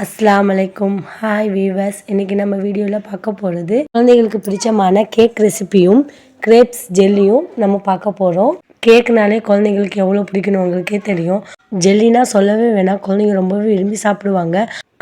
அஸ்ஸலாமு அலைக்கும். Hi viewers. இன்றைக்கி நம்ம வீடியோவில் பார்க்க போகிறது குழந்தைங்களுக்கு பிடிச்சமான கேக் ரெசிபியும் கிரேப்ஸ் ஜெல்லியும் நம்ம பார்க்க போகிறோம். கேக்குனாலே குழந்தைங்களுக்கு எவ்வளோ பிடிக்கணும் உங்களுக்கே தெரியும். ஜெல்லினா சொல்லவே வேணாம், குழந்தைங்க ரொம்பவே விரும்பி சாப்பிடுவாங்க.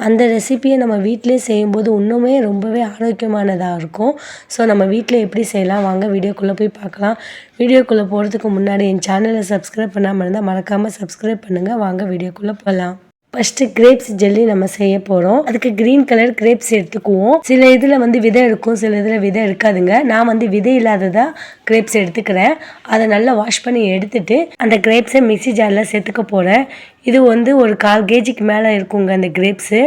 அந்த ரெசிபியை நம்ம வீட்டிலே செய்யும்போது இன்னுமே ரொம்பவே ஆரோக்கியமானதாக இருக்கும். ஸோ நம்ம வீட்டில் எப்படி செய்யலாம் வாங்க வீடியோக்குள்ளே போய் பார்க்கலாம். வீடியோக்குள்ளே போகிறதுக்கு முன்னாடி என் சேனலை சப்ஸ்கிரைப் பண்ணாமல் இருந்தால் மறக்காமல் சப்ஸ்கிரைப் பண்ணுங்கள். வாங்க வீடியோக்குள்ளே போகலாம். ஃபஸ்ட்டு கிரேப்ஸ் ஜெல்லி நம்ம செய்ய போகிறோம். அதுக்கு க்ரீன் கலர் கிரேப்ஸ் எடுத்துக்குவோம். சில இதில் விதை இருக்கும், சில இதில் விதை இருக்காதுங்க. நான் விதை இல்லாததாக கிரேப்ஸ் எடுத்துக்கிறேன். அதை நல்லா வாஷ் பண்ணி எடுத்துட்டு அந்த கிரேப்ஸை மிக்ஸி ஜாரில் சேர்த்துக்க போகிறேன். இது ஒரு 1/4 கேஜிக்கு மேலே இருக்குங்க அந்த கிரேப்ஸு.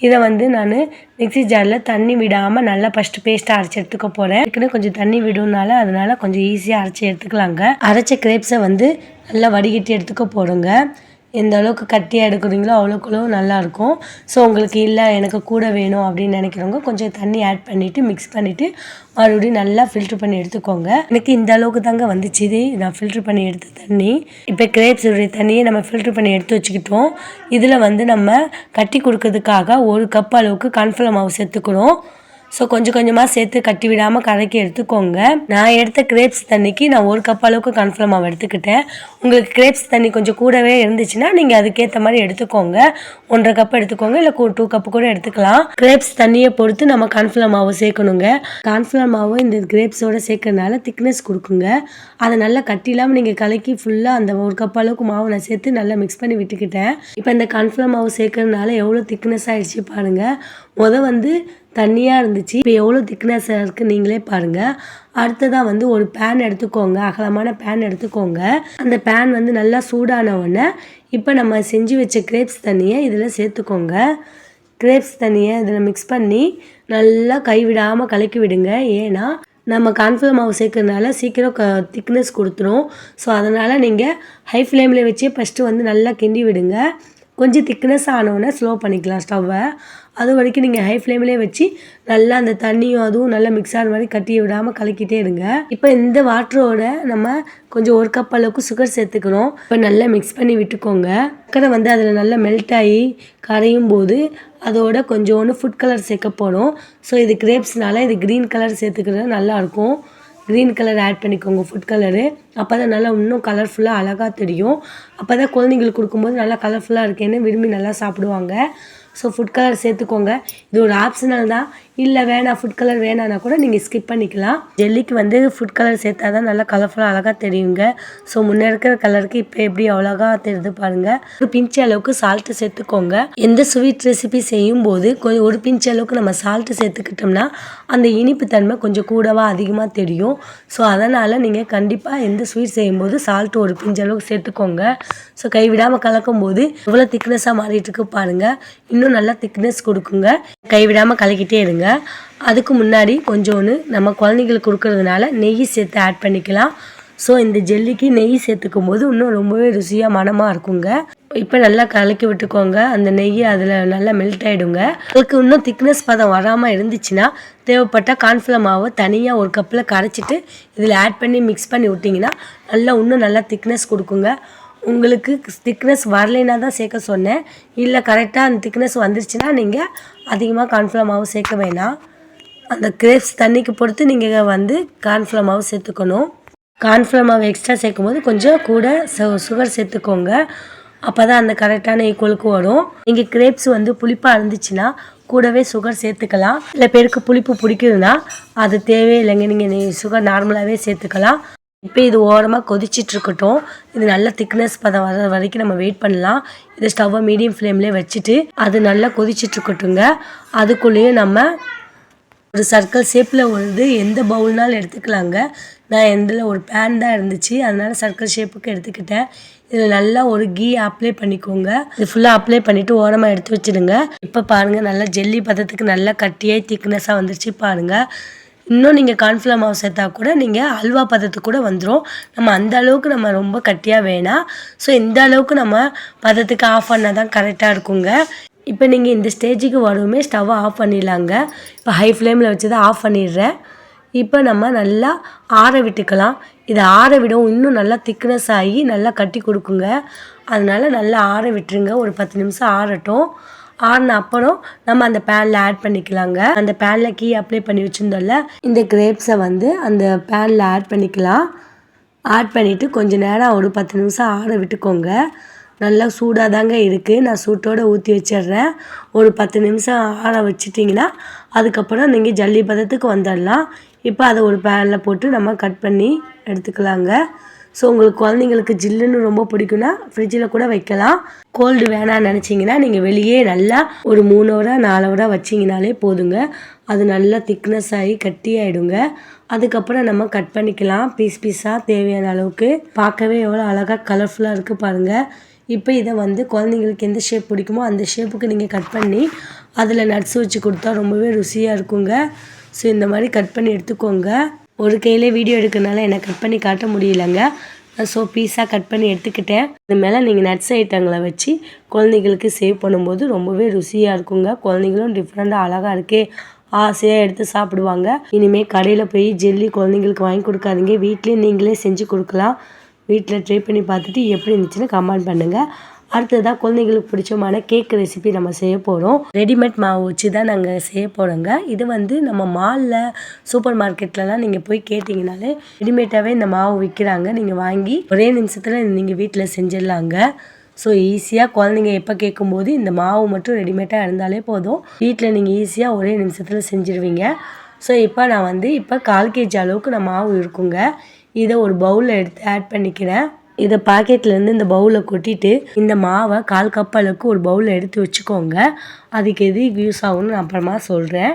இதை நான் மிக்ஸி ஜாரில் தண்ணி விடாமல் நல்லா ஃபஸ்ட்டு பேஸ்ட்டாக அரைச்சி எடுத்துக்க போகிறேன். இதுக்குன்னு கொஞ்சம் தண்ணி விடுனால அதனால கொஞ்சம் ஈஸியாக அரைச்சி எடுத்துக்கலாங்க. அரைச்ச கிரேப்ஸை நல்லா வடிகட்டி எடுத்துக்க போகிறோங்க. எந்த அளவுக்கு கட்டியாக எடுக்கிறீங்களோ அவ்வளோக்குள்ளோ நல்லாயிருக்கும். ஸோ உங்களுக்கு இல்லை எனக்கு கூட வேணும் அப்படின்னு நினைக்கிறவங்க கொஞ்சம் தண்ணி ஆட் பண்ணிவிட்டு மிக்ஸ் பண்ணிவிட்டு மறுபடியும் நல்லா ஃபில்ட்ரு பண்ணி எடுத்துக்கோங்க. எனக்கு இந்த அளவுக்கு தாங்க வந்துச்சு. இது நான் ஃபில்ட்ரு பண்ணி எடுத்த தண்ணி. இப்போ கிரேப்ஸுடைய தண்ணியை நம்ம ஃபில்ட்ரு பண்ணி எடுத்து வச்சுக்கிட்டோம். இதில் நம்ம கட்டி கொடுக்கறதுக்காக 1 கப் அளவுக்கு கார்ன்ஃப்ளவர் மாவு சேர்த்துக்கிறோம். ஸோ கொஞ்சம் கொஞ்சமாக சேர்த்து கட்டி விடாமல் கலக்கி எடுத்துக்கோங்க. நான் எடுத்த கிரேப்ஸ் தண்ணிக்கு நான் 1 கப் அளவுக்கு கார்ன்ஃப்ளவர் மாவு எடுத்துக்கிட்டேன். உங்களுக்கு கிரேப்ஸ் தண்ணி கொஞ்சம் கூடவே இருந்துச்சுன்னா நீங்கள் அதுக்கேற்ற மாதிரி எடுத்துக்கோங்க. 1/2 கப் எடுத்துக்கோங்க, இல்லை 2 கப்பு கூட எடுத்துக்கலாம். கிரேப்ஸ் தண்ணியை பொறுத்து நம்ம கார்ன்ஃப்ளவர் மாவு சேர்க்கணுங்க. கார்ன்ஃப்ளவர் மாவு இந்த கிரேப்ஸோடு சேர்க்கறதுனால திக்னஸ் கொடுக்குங்க. அதை நல்லா கட்டி இல்லாமல் நீங்கள் கலக்கி ஃபுல்லாக அந்த 1 கப் அளவுக்கு மாவு நான் சேர்த்து நல்லா மிக்ஸ் பண்ணி விட்டுக்கிட்டேன். இப்போ இந்த கார்ன்ஃப்ளவர் மாவு சேர்க்கறதுனால எவ்வளோ திக்னஸ் ஆகிடுச்சு பாருங்கள். தண்ணியாக இருந்துச்சு, இப்போ எவ்வளோ திக்னஸாக இருக்குது நீங்களே பாருங்கள். அடுத்ததாக ஒரு பேன் எடுத்துக்கோங்க, அகலமான பேன் எடுத்துக்கோங்க. அந்த பேன் நல்லா சூடான உடனே இப்போ நம்ம செஞ்சு வச்ச கிரேப்ஸ் தண்ணியை இதில் சேர்த்துக்கோங்க. கிரேப்ஸ் தண்ணியை இதில் மிக்ஸ் பண்ணி நல்லா கைவிடாமல் கலக்கி விடுங்க. ஏன்னா நம்ம கார்ன்ஃப்ளவர் மாவு சேர்க்கறதுனால சீக்கிரம் திக்னஸ் கொடுத்துரும். ஸோ அதனால் நீங்கள் ஹை ஃப்ளேமில் வச்சே ஃபஸ்ட்டு நல்லா கிண்டி விடுங்க. கொஞ்சம் திக்னஸ் ஆனவுடனே ஸ்லோ பண்ணிக்கலாம் ஸ்டவ்வை. அது வரைக்கும் நீங்கள் ஹை ஃப்ளேம்லேயே வச்சு நல்லா அந்த தண்ணியும் அதுவும் நல்லா மிக்ஸ் ஆகிற மாதிரி கட்டி விடாமல் கலக்கிட்டே இருங்க. இப்போ இந்த வாட்டரோட நம்ம கொஞ்சம் 1 கப் அளவுக்கு சுகர் சேர்த்துக்கணும். இப்போ நல்லா மிக்ஸ் பண்ணி விட்டுக்கோங்க. சக்கரை அதில் நல்லா மெல்ட் ஆகி கரையும் போது அதோட கொஞ்சோண்டு ஃபுட் கலர் சேர்க்க போகிறோம். ஸோ இது கிரேப்ஸ்னால இது க்ரீன் கலர் சேர்த்துக்கிறது நல்லாயிருக்கும். க்ரீன் கலர் ஆட் பண்ணிக்கோங்க, ஃபுட் கலரு. அப்போ தான் நல்லா இன்னும் கலர்ஃபுல்லாக அழகாக தெரியும். அப்போ தான் குழந்தைங்களுக்கு கொடுக்கும்போது நல்லா கலர்ஃபுல்லாக இருக்கேன்னு விரும்பி நல்லா சாப்பிடுவாங்க. ஸோ ஃபுட் கலர் சேர்த்துக்கோங்க. இது ஒரு ஆப்ஷனல் தான். இல்லை வேணாம் ஃபுட் கலர் வேணான்னா கூட நீங்கள் ஸ்கிப் பண்ணிக்கலாம். ஜெல்லிக்கு ஃபுட் கலர் சேர்த்தா தான் நல்லா கலர்ஃபுல்லாக அழகாக தெரியுங்க. ஸோ முன்னே இருக்கிற கலருக்கு இப்போ எப்படி அழகாக தெரியுது பாருங்கள். ஒரு பிஞ்ச் அளவுக்கு சால்ட்டு சேர்த்துக்கோங்க. எந்த ஸ்வீட் ரெசிபி செய்யும் போது கொஞ்சம் ஒரு பிஞ்ச் அளவுக்கு நம்ம சால்ட்டு சேர்த்துக்கிட்டோம்னா அந்த இனிப்பு தன்மை கொஞ்சம் கூடவா அதிகமாக தெரியும். ஸோ அதனால் நீங்கள் கண்டிப்பாக எந்த ஸ்வீட் செய்யும்போது சால்ட்டு ஒரு பிஞ்ச் அளவுக்கு சேர்த்துக்கோங்க. ஸோ கைவிடாமல் கலக்கும் போது எவ்வளோ திக்னஸாக மாறிட்டு இருக்கு பாருங்கள். இன்னும் நல்லா திக்னஸ் கொடுக்குங்க. கைவிடாமல் கலக்கிட்டே இருங்க. அதுக்கு முன்னாடி கொஞ்சோன்னு நம்ம குழந்தைங்களுக்கு கொடுக்கறதுனால நெய் சேர்த்து ஆட் பண்ணிக்கலாம். ஸோ இந்த ஜெல்லிக்கு நெய் சேர்த்துக்கும் போது இன்னும் ரொம்பவே ருசியாக மனமாக இருக்குங்க. இப்போ நல்லா கலக்கி விட்டுக்கோங்க. அந்த நெய் அதில் நல்லா மெல்ட் ஆகிடுங்க. அதுக்கு இன்னும் திக்னஸ் பதம் வராமல் இருந்துச்சுன்னா தேவைப்பட்டால் கார்ன்ஃப்ளவர் மாவை தனியாக 1 கப்பில் கரைச்சிட்டு இதில் ஆட் பண்ணி மிக்ஸ் பண்ணி விட்டிங்கன்னா இன்னும் நல்லா திக்னஸ் கொடுக்குங்க. உங்களுக்கு திக்னஸ் வரலைன்னா தான் சேர்க்க சொன்னேன். இல்லை கரெக்டாக அந்த திக்னஸ் வந்துருச்சுன்னா நீங்கள் அதிகமாக கார்ன்ஃப்ளவர் மாவு சேர்க்க வேணாம். அந்த கிரேப்ஸ் தண்ணிக்கு பொறுத்து நீங்கள் கார்ன்ஃப்ளவர் மாவு சேர்த்துக்கணும். கார்ன்ஃப்ளவர் மாவு எக்ஸ்ட்ரா சேர்க்கும் போது கொஞ்சம் கூட சுகர் சேர்த்துக்கோங்க. அப்போ தான் அந்த கரெக்டான ஈக்குவலுக்கு வரும். நீங்கள் கிரேப்ஸ் புளிப்பாக இருந்துச்சுன்னா கூடவே சுகர் சேர்த்துக்கலாம். இல்லை பேருக்கு புளிப்பு பிடிக்குதுன்னா அது தேவையில்லைங்க, நீங்கள் சுகர் நார்மலாகவே சேர்த்துக்கலாம். இப்போ இது ஓரமாக கொதிச்சிட்ருக்கட்டும். இது நல்ல திக்னஸ் பதம் வர வரைக்கும் நம்ம வெயிட் பண்ணலாம். இதை ஸ்டவ்வை மீடியம் ஃப்ளேம்லேயே வச்சுட்டு அது நல்லா கொதிச்சிட்ருக்கட்டுங்க. அதுக்குள்ளேயே நம்ம ஒரு சர்க்கிள் ஷேப்பில் எந்த பவுல்னாலும் எடுத்துக்கலாங்க. நான் எந்தில் ஒரு பேன் தான் இருந்துச்சு, அதனால் சர்க்கிள் ஷேப்புக்கு எடுத்துக்கிட்டேன். இதில் நல்லா ஒரு கீ அப்ளை பண்ணிக்கோங்க. இது ஃபுல்லாக அப்ளை பண்ணிவிட்டு ஓரமாக எடுத்து வச்சுடுங்க. இப்போ பாருங்கள் நல்லா ஜெல்லி பதத்துக்கு நல்லா கட்டியாக திக்னஸாக வந்துருச்சு பாருங்கள். இன்னும் நீங்கள் கார்ன்ஃப்ளவர் மாவு சேர்த்தா கூட நீங்கள் அல்வா பதத்துக்கு கூட வந்துடும். நம்ம அந்த அளவுக்கு நம்ம ரொம்ப கட்டியாக வேணாம். ஸோ இந்த அளவுக்கு நம்ம பதத்துக்கு ஆஃப் பண்ணால் தான் கரெக்டாக இருக்குங்க. இப்போ நீங்கள் இந்த ஸ்டேஜுக்கு வருமே ஸ்டவ்வை ஆஃப் பண்ணிடலாங்க. இப்போ ஹை ஃப்ளேமில் வச்சு தான் ஆஃப் பண்ணிடுறேன். இப்போ நம்ம நல்லா ஆற விட்டுக்கலாம். இதை ஆற விடவும் இன்னும் நல்லா திக்னஸ் ஆகி நல்லா கட்டி கொடுக்குங்க. அதனால் நல்லா ஆற விட்டுருங்க. ஒரு 10 நிமிஷம் ஆறட்டும். ஆறின அப்புறம் நம்ம அந்த பேனில் ஆட் பண்ணிக்கலாங்க. அந்த பேனில் கீ அப்ளை பண்ணி வச்சுருந்தோம்ல, இந்த கிரேப்ஸை வந்து அந்த பேனில் ஆட் பண்ணிக்கலாம். ஆட் பண்ணிவிட்டு கொஞ்சம் நேரம் ஒரு 10 நிமிஷம் ஆற விட்டுக்கோங்க. நல்லா சூடாக தாங்க இருக்குது. நான் சூட்டோடு ஊற்றி வச்சிடுறேன். ஒரு 10 நிமிஷம் ஆற வச்சிட்டிங்கன்னா அதுக்கப்புறம் நீங்கள் ஜல்லி பதத்துக்கு வந்துடலாம். இப்போ அதை ஒரு பேனில் போட்டு நம்ம கட் பண்ணி எடுத்துக்கலாங்க. ஸோ உங்களுக்கு குழந்தைங்களுக்கு ஜில்லுன்னு ரொம்ப பிடிக்குன்னா ஃப்ரிட்ஜில் கூட வைக்கலாம். கோல்டு வேணான்னு நினச்சிங்கன்னா நீங்கள் வெளியே நல்லா ஒரு 3 ஹவரா 4 ஹவரா வச்சிங்கனாலே போதுங்க. அது நல்லா திக்னஸ் ஆகி கட்டியாயிடுங்க. அதுக்கப்புறம் நம்ம கட் பண்ணிக்கலாம் பீஸ் பீஸாக தேவையான அளவுக்கு. பார்க்கவே எவ்வளோ அழகாக கலர்ஃபுல்லாக இருக்குது பாருங்கள். இப்போ இதை வந்து குழந்தைங்களுக்கு எந்த ஷேப் பிடிக்குமோ அந்த ஷேப்புக்கு நீங்கள் கட் பண்ணி அதில் நட்ஸ் வச்சு கொடுத்தா ரொம்பவே ருசியாக இருக்குங்க. ஸோ இந்த மாதிரி கட் பண்ணி எடுத்துக்கோங்க. ஒரு கையிலே வீடியோ எடுக்கிறதுனால எனக்கு கட் பண்ணி காட்ட முடியலங்க. ஸோ பீஸாக கட் பண்ணி எடுத்துக்கிட்டேன். இது மேலே நீங்கள் நட்ஸ் ஐட்டங்களை வச்சு குழந்தைங்களுக்கு சேவ் பண்ணும்போது ரொம்பவே ருசியாக இருக்குங்க. குழந்தைங்களும் டிஃப்ரெண்ட்டாக அழகாக இருக்கே ஆசையாக எடுத்து சாப்பிடுவாங்க. இனிமேல் கடையில் போய் ஜெல்லி குழந்தைங்களுக்கு வாங்கி கொடுக்காதீங்க. வீட்லேயே நீங்களே செஞ்சு கொடுக்கலாம். வீட்டில் ட்ரை பண்ணி பார்த்துட்டு எப்படி இருந்துச்சுன்னு கமெண்ட் பண்ணுங்கள். அடுத்ததாக குழந்தைங்களுக்கு பிடிச்சமான கேக் ரெசிபி நம்ம செய்ய போகிறோம். ரெடிமேட் மாவு வச்சு தான் நாங்கள் செய்ய போகிறோங்க. இது வந்து நம்ம மாலில் சூப்பர் மார்க்கெட்லலாம் நீங்கள் போய் கேட்டிங்கனாலே ரெடிமேட்டாகவே இந்த மாவு விற்கிறாங்க. நீங்கள் வாங்கி ஒரே நிமிஷத்தில் நீங்கள் வீட்டில் செஞ்சிடலாங்க. ஸோ ஈஸியாக குழந்தைங்க எப்போ கேட்கும்போது இந்த மாவு மட்டும் ரெடிமேடாக இருந்தாலே போதும். வீட்டில் நீங்கள் ஈஸியாக ஒரே நிமிஷத்தில் செஞ்சுருவீங்க. ஸோ இப்போ நான் வந்து 1/4 kg அளவுக்கு நான் மாவு இருக்குங்க. இதை ஒரு பவுலில் எடுத்து ஆட் பண்ணிக்கிறேன். இதை பாக்கெட்லேருந்து இந்த பவுலில் கொட்டிட்டு இந்த மாவை 1/4 கப் அளவுக்கு ஒரு பவுலில் எடுத்து வச்சுக்கோங்க. அதுக்கு எது யூஸ் ஆகும்னு நான் அப்புறமா சொல்கிறேன்.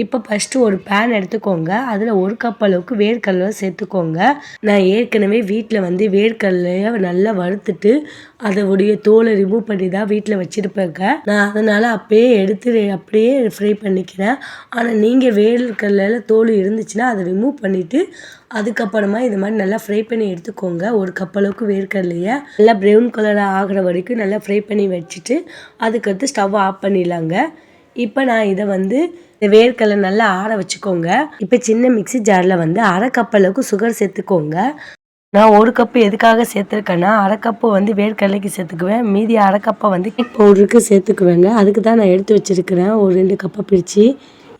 இப்போ ஃபஸ்ட்டு ஒரு பேன் எடுத்துக்கோங்க. அதில் 1 கப் அளவுக்கு வேர்க்கடலை சேர்த்துக்கோங்க. நான் ஏற்கனவே வீட்டில் வந்து வேர்க்கடலையை நல்லா வறுத்துட்டு அதோடைய தோலை ரிமூவ் பண்ணி தான் வீட்டில் வச்சுருப்பேங்க. நான் அதனால் அப்பயே எடுத்து அப்படியே ஃப்ரை பண்ணிக்கிறேன். ஆனால் நீங்கள் வேர்க்கடலையில் தோல் இருந்துச்சுன்னா அதை ரிமூவ் பண்ணிவிட்டு அதுக்கப்புறமா இது மாதிரி நல்லா ஃப்ரை பண்ணி எடுத்துக்கோங்க. 1 கப் அளவுக்கு வேர்க்கடலையை நல்லா ப்ரௌன் கலராக ஆகிற வரைக்கும் நல்லா ஃப்ரை பண்ணி வச்சுட்டு அதுக்கடுத்து ஸ்டவ் ஆஃப் பண்ணிடலாங்க. இப்போ நான் இதை வந்து வேர்க்கடலை நல்லா ஆற வச்சுக்கோங்க. இப்போ சின்ன மிக்ஸி ஜாரில் வந்து 1/2 கப் அளவுக்கு சுகர் சேர்த்துக்கோங்க. நான் 1 கப்பு எதுக்காக சேர்த்துருக்கேன்னா 1/2 கப்பு வந்து வேர்க்கடலைக்கு சேர்த்துக்குவேன். மீதி 1/2 கப்பை வந்து கேக் பவுடருக்கு சேர்த்துக்குவேங்க. அதுக்கு தான் நான் எடுத்து வச்சுருக்கிறேன் ஒரு 2 கப்பை பிரித்து.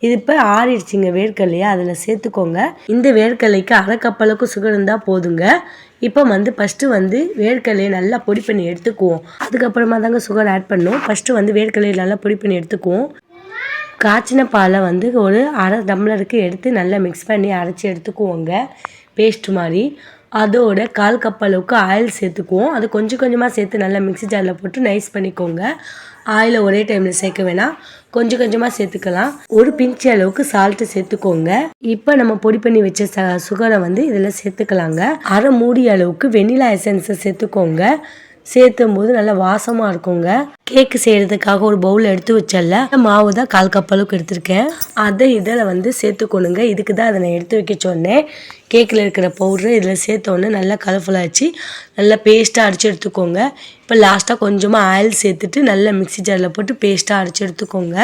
இது இப்போ ஆறிடுச்சிங்க வேர்க்கடலையா, அதில் சேர்த்துக்கோங்க. இந்த வேர்க்கடலைக்கு 1/2 கப் அளவுக்கு சுகர் இருந்தால் போதுங்க. இப்போ வந்து ஃபஸ்ட்டு வந்து வேர்க்கடலையை நல்லா பொடி பண்ணி எடுத்துக்குவோம். அதுக்கப்புறமா தாங்க சுகர் ஆட் பண்ணோம். ஃபஸ்ட்டு வந்து வேர்க்கடலையை நல்லா பொடி பண்ணி எடுத்துக்குவோம். காய்ச்சின பாலை வந்து ஒரு 1/2 டம்ளருக்கு எடுத்து நல்லா மிக்ஸ் பண்ணி அரைச்சி எடுத்துக்குவோங்க பேஸ்ட் மாதிரி. அதோட 1/4 கப் அளவுக்கு ஆயில் சேர்த்துக்குவோம். அது கொஞ்சம் கொஞ்சமாக சேர்த்து நல்லா மிக்ஸி ஜாரில் போட்டு நைஸ் பண்ணிக்கோங்க. ஆயிலை ஒரே டைமில் சேர்க்க வேணாம், கொஞ்சம் கொஞ்சமாக சேர்த்துக்கலாம். ஒரு பிஞ்ச் அளவுக்கு சால்ட்டு சேர்த்துக்கோங்க. இப்போ நம்ம பொடி பண்ணி வச்ச சுகரை வந்து இதில் சேர்த்துக்கலாங்க. 1/2 மூடி அளவுக்கு வெண்ணிலா எசன்ஸை சேர்த்துக்கோங்க. சேர்த்தும் போது நல்லா வாசமாக இருக்குங்க. கேக்கு செய்கிறதுக்காக ஒரு பவுல் எடுத்து வச்சல மாவு தான் 1/4 கப் அளவுக்கு எடுத்திருக்கேன். அதை இதில் வந்து சேர்த்துக்கணுங்க. இதுக்கு தான் அதை நான் எடுத்து வைக்க சொன்னேன். கேக்கில் இருக்கிற பவுட்ரு இதில் சேர்த்தோன்னே நல்லா கலர்ஃபுல்லாகிடுச்சு. நல்லா பேஸ்ட்டாக அரைச்சி எடுத்துக்கோங்க. இப்போ லாஸ்ட்டாக கொஞ்சமாக ஆயில் சேர்த்துட்டு நல்லா மிக்ஸி ஜாரில் போட்டு பேஸ்ட்டாக அரைச்சி எடுத்துக்கோங்க.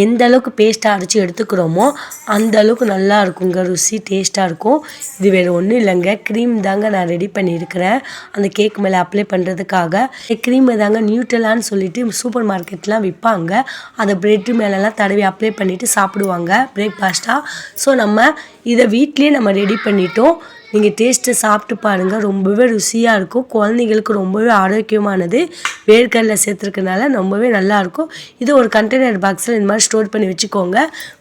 எந்த அளவுக்கு பேஸ்ட்டாக அரைச்சி எடுத்துக்கிறோமோ அந்த அளவுக்கு நல்லா இருக்குங்க, ருசி டேஸ்ட்டாக இருக்கும். இது வேறு ஒன்றும் இல்லைங்க, க்ரீம் தாங்க நான் ரெடி பண்ணியிருக்கிறேன் அந்த கேக் மேலே அப்ளை பண்ணுறதுக்காக. க்ரீம் தாங்க நியூட்ரலான்னு சொல்லிட்டு சூப்பர் மார்க்கெட்லாம் விற்பாங்க. அதை ப்ரெட்டு மேலெலாம் தடவி அப்ளை பண்ணிவிட்டு சாப்பிடுவாங்க பிரேக்ஃபாஸ்ட்டாக. ஸோ நம்ம இதை வீட்லேயே நம்ம ரெடி பண்ணிட்டோம். நீங்கள் டேஸ்ட்டை சாப்பிட்டு பாருங்கள், ரொம்பவே ருசியாக இருக்கும். குழந்தைங்களுக்கு ரொம்பவே ஆரோக்கியமானது. வேர்க்கடலை சேர்த்துருக்கனால ரொம்பவே நல்லாயிருக்கும். இது ஒரு கண்டெய்னர் பாக்ஸில் இந்த மாதிரி ஸ்டோர் பண்ணி வச்சுக்கோங்க.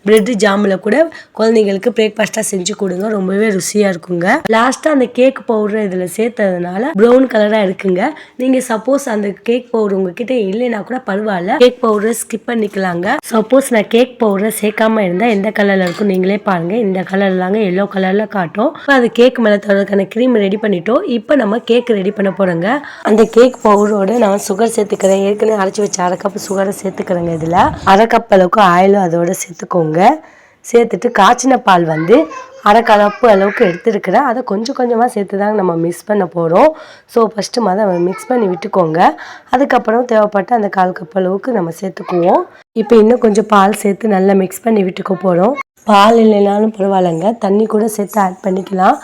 ப்ரெட்டு ஜாமில் கூட குழந்தைங்களுக்கு பிரேக்ஃபாஸ்ட்டாக செஞ்சு கொடுங்க, ரொம்பவே ருசியாக இருக்குங்க. லாஸ்ட்டாக அந்த கேக் பவுடர் இதில் சேர்த்ததுனால ப்ரௌன் கலராக இருக்குங்க. நீங்கள் சப்போஸ் அந்த கேக் பவுடர் உங்ககிட்ட இல்லைன்னா கூட பரவாயில்ல, கேக் பவுடரை ஸ்கிப் பண்ணிக்கலாங்க. சப்போஸ் நான் கேக் பவுடரை சேர்க்காம இருந்தால் எந்த கலரில் இருக்கும் நீங்களே பாருங்கள். இந்த கலர்லாங்க எல்லோ கலரில் காட்டும். அது கேக் மேலே தரதுக்கான க்ரீம் ரெடி பண்ணிட்டோம். இப்போ நம்ம கேக் ரெடி பண்ண போகிறோங்க. அந்த கேக் பவுடரோட நான் சுகர் சேர்த்துக்கிறேன். ஏற்கனவே அரைச்சி வச்ச 1/2 கப் சுகரை சேர்த்துக்கிறேங்க. இதில் 1/2 கப் அளவுக்கு ஆயிலும் அதோட சேர்த்துக்கோங்க. சேர்த்துட்டு காய்ச்சின பால் வந்து 1/2 கப் அளவுக்கு எடுத்துருக்கிறேன். அதை கொஞ்சம் கொஞ்சமாக சேர்த்து தாங்க நம்ம மிக்ஸ் பண்ண போகிறோம். ஸோ ஃபஸ்ட்டு மிக்ஸ் பண்ணி விட்டுக்கோங்க. அதுக்கப்புறம் தேவைப்பட்ட அந்த 1/4 கப் அளவுக்கு நம்ம சேர்த்துக்குவோம். இப்போ இன்னும் கொஞ்சம் பால் சேர்த்து நல்லா மிக்ஸ் பண்ணி விட்டுக்க போகிறோம். பால் இல்லைனாலும் பரவாயில்லைங்க, தண்ணி கூட சேர்த்து ஆட் பண்ணிக்கலாம்.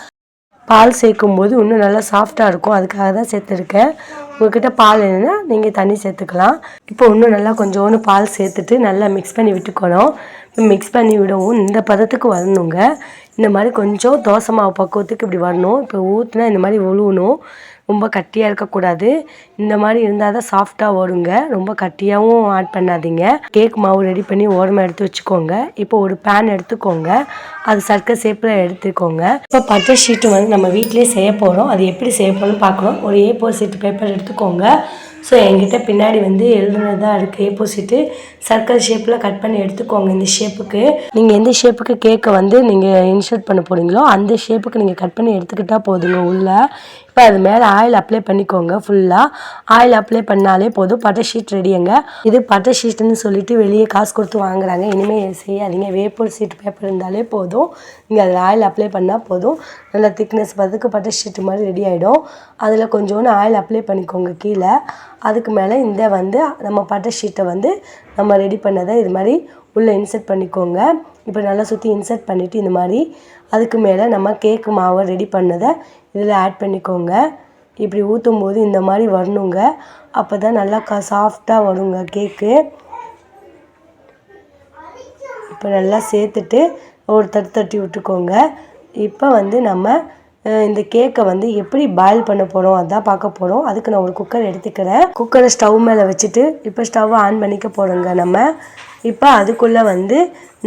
பால் சேர்க்கும் போது இன்னும் நல்லா சாஃப்டாக இருக்கும், அதுக்காக தான் சேர்த்துருக்கேன். உங்கள்கிட்ட பால் இல்லைன்னா நீங்கள் தண்ணி சேர்த்துக்கலாம். இப்போ இன்னும் நல்லா கொஞ்சோண்டு பால் சேர்த்துட்டு நல்லா மிக்ஸ் பண்ணி விட்டுக்கணும். மிக்ஸ் பண்ணி விடவும் இந்த பதத்துக்கு வரணுங்க. இந்த மாதிரி கொஞ்சம் தோசை மாவு பக்குவத்துக்கு இப்படி வரணும். இப்போ ஊற்றினா இந்த மாதிரி உழுவணும். ரொம்ப கட்டியாக இருக்கக்கூடாது. இந்த மாதிரி இருந்தால் தான் சாஃப்டாக வருங்க. ரொம்ப கட்டியாகவும் ஆட் பண்ணாதீங்க. கேக் மாவு ரெடி பண்ணி ஓரமாக எடுத்து வச்சுக்கோங்க. இப்போ ஒரு பேன் எடுத்துக்கோங்க. அது சர்க்கஸ் ஷேப்பில் எடுத்துக்கோங்க. இப்போ பட்டர் ஷீட்டு வந்து நம்ம வீட்டிலே செய்ய போகிறோம். அது எப்படி செய்ய போகிறோம்னு பார்க்கணும். ஒரு A4 ஷீட் பேப்பர் எடுத்துக்கோங்க. ஸோ என்கிட்ட பின்னாடி வந்து எழுதுனதாக இருக்குது. A4 ஷீட்டு சர்க்கிள் ஷேப்பில் கட் பண்ணி எடுத்துக்கோங்க. இந்த ஷேப்புக்கு நீங்கள் எந்த ஷேப்புக்கு கேக்கை வந்து நீங்கள் இன்சர்ட் பண்ண போகிறீங்களோ அந்த ஷேப்புக்கு நீங்கள் கட் பண்ணி எடுத்துக்கிட்டால் போதுங்க உள்ளே. இப்போ அது மேலே ஆயில் அப்ளை பண்ணிக்கோங்க. ஃபுல்லாக ஆயில் அப்ளை பண்ணாலே போதும். பட்டர் ஷீட் ரெடிங்க. இது பட்டர் ஷீட்டுன்னு சொல்லிட்டு வெளியே காசு கொடுத்து வாங்குறாங்க. இனிமேல் செய்யாதீங்க. A4 ஷீட் பேப்பர் இருந்தாலே போதும். நீங்கள் அதில் ஆயில் அப்ளை பண்ணால் போதும். நல்லா திக்னஸ் பார்த்துக்கு பட்டர் ஷீட்டு மாதிரி ரெடி ஆகிடும். அதில் கொஞ்சோண்டு ஆயில் அப்ளை பண்ணிக்கோங்க கீழே. அதுக்கு மேலே இந்த வந்து நம்ம பட்டர் ஷீட்டை வந்து நம்ம ரெடி பண்ணதை இது மாதிரி உள்ளே இன்சர்ட் பண்ணிக்கோங்க. இப்போ நல்லா சுற்றி இன்சர்ட் பண்ணிவிட்டு இந்த மாதிரி அதுக்கு மேலே நம்ம கேக்கு மாவை ரெடி பண்ணதை இதில் ஆட் பண்ணிக்கோங்க. இப்படி ஊற்றும் போது இந்த மாதிரி வரணுங்க. அப்போ தான் நல்லா சாஃப்டாக வருங்க கேக்கு. இப்போ நல்லா சேர்த்துட்டு ஒரு தட்டி விட்டுக்கோங்க. இப்போ வந்து நம்ம இந்த கேக்கை வந்து எப்படி பாயில் பண்ண போகிறோம் அதான் பார்க்க போகிறோம். அதுக்கு நான் ஒரு குக்கர் எடுத்துக்கிறேன். குக்கரை ஸ்டவ் மேலே வச்சுட்டு இப்போ ஸ்டவ்வை ஆன் பண்ணிக்க போகிறோங்க நம்ம. இப்போ அதுக்குள்ளே வந்து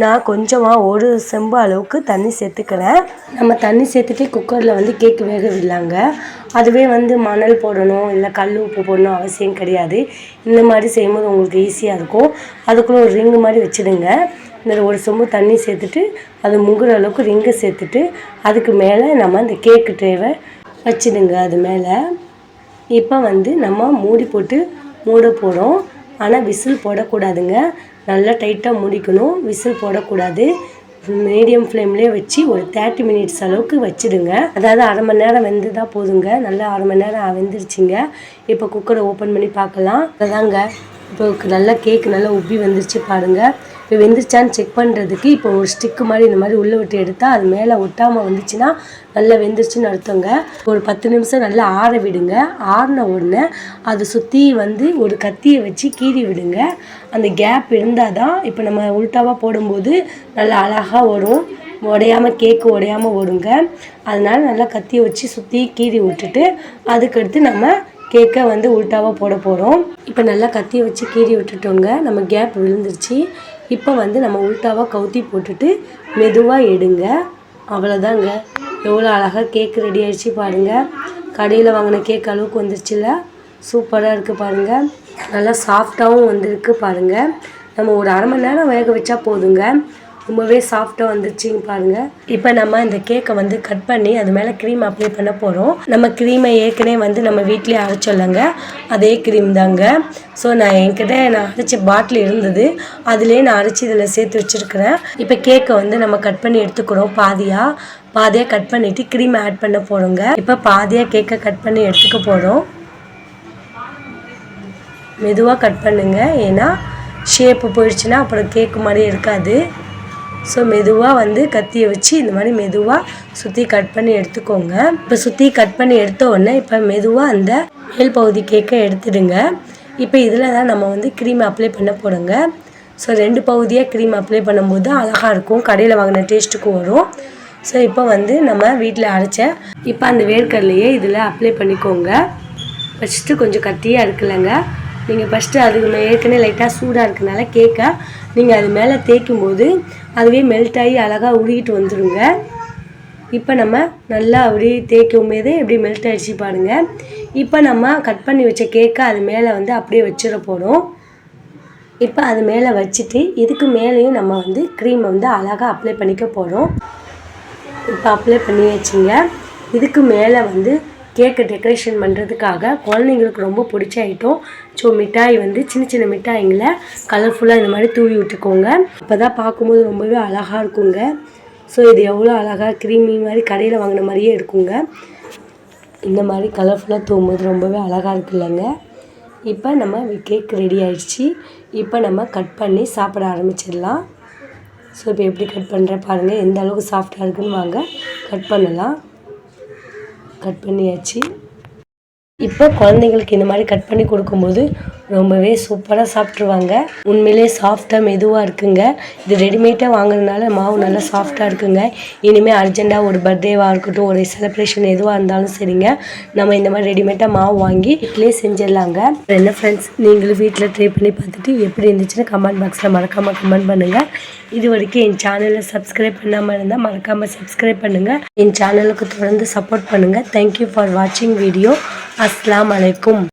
நான் கொஞ்சமாக ஒரு செம்பு அளவுக்கு தண்ணி சேர்த்துக்கிறேன். நம்ம தண்ணி சேர்த்துட்டு குக்கரில் வந்து கேக்கு வேக விடலாங்க. அதுவே வந்து மணல் போடணும் இல்லை கல் உப்பு போடணும் அவசியம் கிடையாது. இந்த மாதிரி செய்யும்போது உங்களுக்கு ஈஸியாக இருக்கும். அதுக்குள்ளே ஒரு ரிங்கு மாதிரி வச்சுடுங்க. இந்த ஒரு சொம்பு தண்ணி சேர்த்துட்டு அது முங்குற அளவுக்கு ரிங்கை சேர்த்துட்டு அதுக்கு மேலே நம்ம இந்த கேக்கு ட்ரேவை வச்சுடுங்க. அது மேலே இப்போ வந்து நம்ம மூடி போட்டு மூட போகிறோம். ஆனால் விசில் போடக்கூடாதுங்க. நல்லா டைட்டாக மூடிக்கணும். விசில் போடக்கூடாது. மீடியம் ஃப்ளேம்லேயே வச்சு ஒரு 30 மினிட்ஸ் அளவுக்கு வச்சுடுங்க. அதாவது அரை மணி நேரம் வெந்துதான் போதுங்க. நல்லா அரை மணி நேரம் வெந்துருச்சுங்க. இப்போ குக்கரை ஓப்பன் பண்ணி பார்க்கலாம். அதாங்க இப்போ நல்லா கேக்கு நல்லா உப்பி வந்துருச்சு பாருங்கள். இப்போ வெந்துருச்சான்னு செக் பண்ணுறதுக்கு இப்போ ஒரு ஸ்டிக்கு மாதிரி இந்த மாதிரி உள்ளே விட்டு எடுத்தால் அது மேலே ஒட்டாமல் வந்துச்சுன்னா நல்லா வெந்துருச்சுன்னு அர்த்தங்க. ஒரு 10 நிமிஷம் நல்லா ஆற விடுங்க. ஆறின உடனே அதை சுற்றி வந்து ஒரு கத்தியை வச்சு கீறி விடுங்க. அந்த கேப் இருந்தால் தான் இப்போ நம்ம உல்ட்டாவாக போடும்போது நல்லா அழகாக வரும். உடையாமல் கேக்கு உடையாமல் வருங்க. அதனால் நல்லா கத்தியை வச்சு சுற்றி கீறி விட்டுட்டு அதுக்கடுத்து நம்ம கேக்கை வந்து உல்ட்டாவாக போட போகிறோம். இப்போ நல்லா கத்தியை வச்சு கீறி விட்டுட்டோங்க. நம்ம கேப் விழுந்துருச்சு. இப்போ வந்து நம்ம உல்ட்டாவாக கவுத்தி போட்டுட்டு மெதுவாக எடுங்க. அவ்வளோதாங்க. எவ்வளோ அழகாக கேக்கு ரெடி ஆகிடுச்சு பாருங்கள். கடையில் வாங்கின கேக் அளவுக்கு வந்துருச்சுல. சூப்பராக இருக்குது பாருங்கள். நல்லா சாஃப்டாகவும் வந்துருக்கு பாருங்கள். நம்ம ஒரு அரை மணி நேரம் வேக வச்சா போதுங்க. ரொம்பவே சாஃப்டாக வந்துருச்சுங்க பாருங்கள். இப்போ நம்ம இந்த கேக்கை வந்து கட் பண்ணி அது மேலே க்ரீம் அப்ளை பண்ண போகிறோம். நம்ம க்ரீமை ஏற்கனவே வந்து நம்ம வீட்டிலே அரைச்சோல்லங்க. அதே க்ரீம் தாங்க. ஸோ நான் அரைச்ச பாட்டில் இருந்தது. அதிலே நான் அரைச்சி இதில் சேர்த்து வச்சுருக்கிறேன். இப்போ கேக்கை வந்து நம்ம கட் பண்ணி எடுத்துக்கிறோம். பாதியாக கட் பண்ணிவிட்டு க்ரீம் ஆட் பண்ண போகிறோங்க. இப்போ பாதியாக கேக்கை கட் பண்ணி எடுத்துக்க போகிறோம். மெதுவாக கட் பண்ணுங்க. ஏன்னா ஷேப்பு போயிடுச்சுன்னா அப்புறம் கேக்கு மாதிரி இருக்காது. ஸோ மெதுவாக வந்து கத்தியை வச்சு இந்த மாதிரி மெதுவாக சுற்றி கட் பண்ணி எடுத்துக்கோங்க. இப்போ சுற்றி கட் பண்ணி எடுத்த உடனே இப்போ மெதுவாக அந்த மேல் பகுதி கேக்கை எடுத்துடுங்க. இப்போ இதில் தான் நம்ம வந்து க்ரீம் அப்ளை பண்ண போகிறோங்க. ஸோ 2 பகுதியாக க்ரீம் அப்ளை பண்ணும்போது அழகாக இருக்கும். கடையில் வாங்கின டேஸ்ட்டுக்கும் வரும். ஸோ இப்போ வந்து நம்ம வீட்டில் அரைச்ச இப்போ அந்த வேர்க்கடலையே இதில் அப்ளை பண்ணிக்கோங்க. ஃபஸ்ட்டு கொஞ்சம் கட்டியாக இருக்குல்லங்க. நீங்கள் ஃபஸ்ட்டு அதுக்கு ஏற்கனவே லைட்டாக சூடாக இருக்கனால கேக்கை நீங்கள் அது மேலே தேய்க்கும் போது அதுவே மெல்ட் ஆகி அழகாக உருகிட்டு வந்துடுங்க. இப்போ நம்ம நல்லா அப்படியே தேய்க்கும் போதே எப்படி மெல்ட் ஆகிடுச்சு பாருங்கள். இப்போ நம்ம கட் பண்ணி வச்ச கேக்கை அது மேலே வந்து அப்படியே வச்சிட போகிறோம். இப்போ அது மேலே வச்சுட்டு இதுக்கு மேலேயும் நம்ம வந்து க்ரீமை வந்து அழகாக அப்ளை பண்ணிக்க போகிறோம். இப்போ அப்ளை பண்ணி வச்சுங்க. இதுக்கு மேலே வந்து கேக்கு டெக்கரேஷன் பண்ணுறதுக்காக குழந்தைங்களுக்கு ரொம்ப பிடிச்ச ஐட்டம். ஸோ மிட்டாய் வந்து சின்ன மிட்டாய்ங்களை கலர்ஃபுல்லாக இந்த மாதிரி தூவி விட்டுக்கோங்க. அப்போ தான் பார்க்கும்போது ரொம்பவே அழகாக இருக்குங்க. ஸோ இது எவ்வளோ அழகாக க்ரீமி மாதிரி கடையில் வாங்கின மாதிரியே இருக்குங்க. இந்த மாதிரி கலர்ஃபுல்லாக தூங்கும்போது ரொம்பவே அழகாக இருக்குல்லங்க. இப்போ நம்ம கேக் ரெடி ஆகிடுச்சு. இப்போ நம்ம கட் பண்ணி சாப்பிட ஆரம்பிச்சிடலாம். ஸோ இப்போ எப்படி கட் பண்ணுறேன் பாருங்கள். எந்த அளவுக்கு சாஃப்டாக இருக்குன்னு வாங்க கட் பண்ணலாம். கட் பண்ணியாச்சு. இப்போ குழந்தைங்களுக்கு இந்த மாதிரி கட் பண்ணி கொடுக்கும்போது ரொம்பவே சூப்பராக சாப்பிட்ருவாங்க. உண்மையிலே சாஃப்டாக மெதுவாக இருக்குங்க. இது ரெடிமேடாக வாங்குறதுனால மாவு நல்லா சாஃப்டாக இருக்குங்க. இனிமேல் அர்ஜெண்ட்டாக ஒரு பர்த்டேவாக இருக்கட்டும், ஒரு செலிப்ரேஷன் எதுவாக இருந்தாலும் சரிங்க, நம்ம இந்த மாதிரி ரெடிமேடாக மாவு வாங்கி வீட்டிலே செஞ்சிடலாங்க. என்ன ஃப்ரெண்ட்ஸ், நீங்களும் வீட்டில் ட்ரை பண்ணி பார்த்துட்டு எப்படி இருந்துச்சுன்னு கமெண்ட் பாக்ஸில் மறக்காமல் கமெண்ட் பண்ணுங்கள். இது வரைக்கும் என் சேனலை சப்ஸ்கிரைப் பண்ணாமல் இருந்தால் மறக்காமல் சப்ஸ்கிரைப் பண்ணுங்கள். என் சேனலுக்கு தொடர்ந்து சப்போர்ட் பண்ணுங்கள். தேங்க்யூ ஃபார் வாட்சிங் வீடியோ. அஸ்ஸலாமு அலைக்கும்.